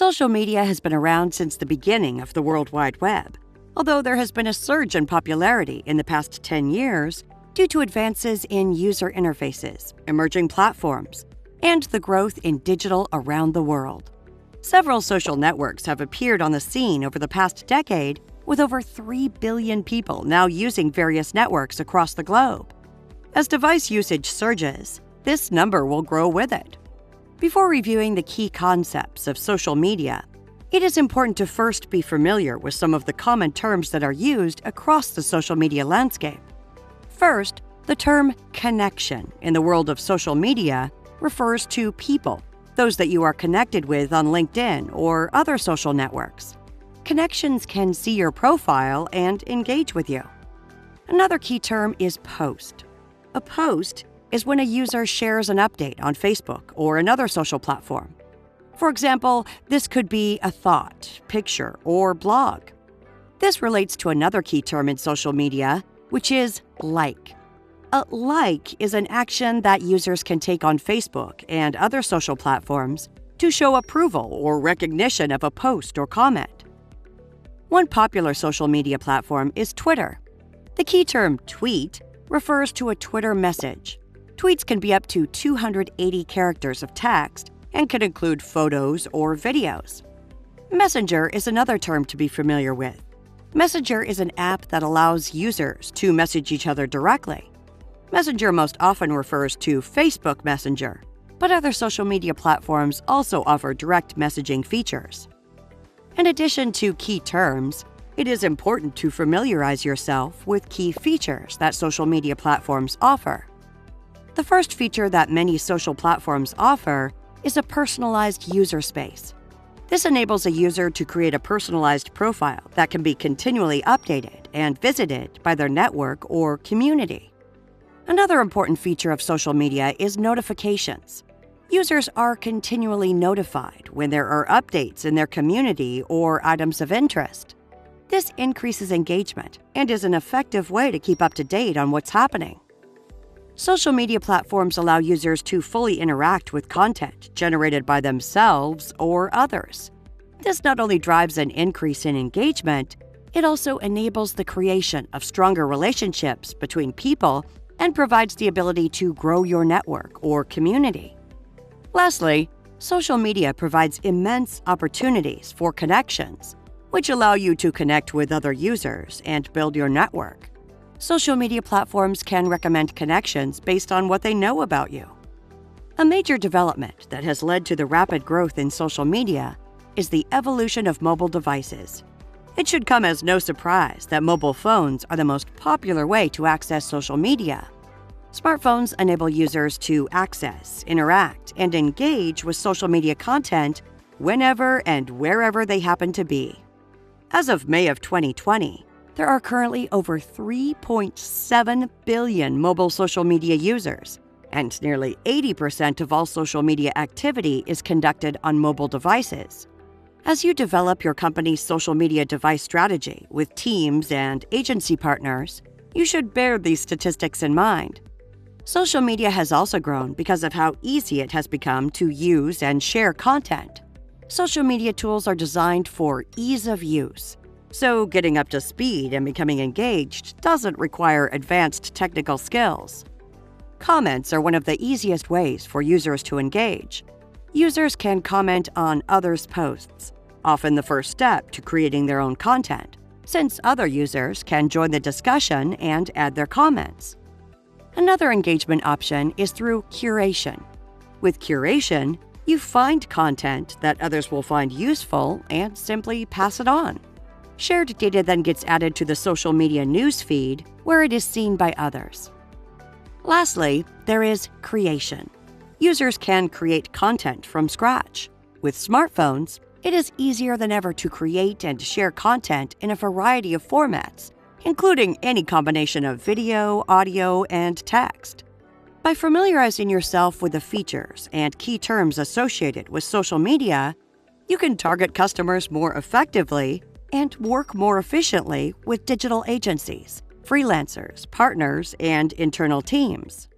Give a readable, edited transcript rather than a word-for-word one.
Social media has been around since the beginning of the World Wide Web, although there has been a surge in popularity in the past 10 years due to advances in user interfaces, emerging platforms, and the growth in digital around the world. Several social networks have appeared on the scene over the past decade, with over 3 billion people now using various networks across the globe. As device usage surges, this number will grow with it. Before reviewing the key concepts of social media, it is important to first be familiar with some of the common terms that are used across the social media landscape. First, the term connection in the world of social media refers to people, those that you are connected with on LinkedIn or other social networks. Connections can see your profile and engage with you. Another key term is post. A post is when a user shares an update on Facebook or another social platform. For example, this could be a thought, picture, or blog. This relates to another key term in social media, which is like. A like is an action that users can take on Facebook and other social platforms to show approval or recognition of a post or comment. One popular social media platform is Twitter. The key term tweet refers to a Twitter message. Tweets can be up to 280 characters of text and can include photos or videos. Messenger is another term to be familiar with. Messenger is an app that allows users to message each other directly. Messenger most often refers to Facebook Messenger, but other social media platforms also offer direct messaging features. In addition to key terms, it is important to familiarize yourself with key features that social media platforms offer. The first feature that many social platforms offer is a personalized user space. This enables a user to create a personalized profile that can be continually updated and visited by their network or community. Another important feature of social media is notifications. Users are continually notified when there are updates in their community or items of interest. This increases engagement and is an effective way to keep up to date on what's happening. Social media platforms allow users to fully interact with content generated by themselves or others. This not only drives an increase in engagement, it also enables the creation of stronger relationships between people and provides the ability to grow your network or community. Lastly, social media provides immense opportunities for connections, which allow you to connect with other users and build your network. Social media platforms can recommend connections based on what they know about you. A major development that has led to the rapid growth in social media is the evolution of mobile devices. It should come as no surprise that mobile phones are the most popular way to access social media. Smartphones enable users to access, interact, and engage with social media content whenever and wherever they happen to be. As of May of 2020, there are currently over 3.7 billion mobile social media users, and nearly 80% of all social media activity is conducted on mobile devices. As you develop your company's social media device strategy with teams and agency partners, you should bear these statistics in mind. Social media has also grown because of how easy it has become to use and share content. Social media tools are designed for ease of use. So getting up to speed and becoming engaged doesn't require advanced technical skills. Comments are one of the easiest ways for users to engage. Users can comment on others' posts, often the first step to creating their own content, since other users can join the discussion and add their comments. Another engagement option is through curation. With curation, you find content that others will find useful and simply pass it on. Shared data then gets added to the social media news feed, where it is seen by others. Lastly, there is creation. Users can create content from scratch. With smartphones, it is easier than ever to create and share content in a variety of formats, including any combination of video, audio, and text. By familiarizing yourself with the features and key terms associated with social media, you can target customers more effectively and work more efficiently with digital agencies, freelancers, partners, and internal teams.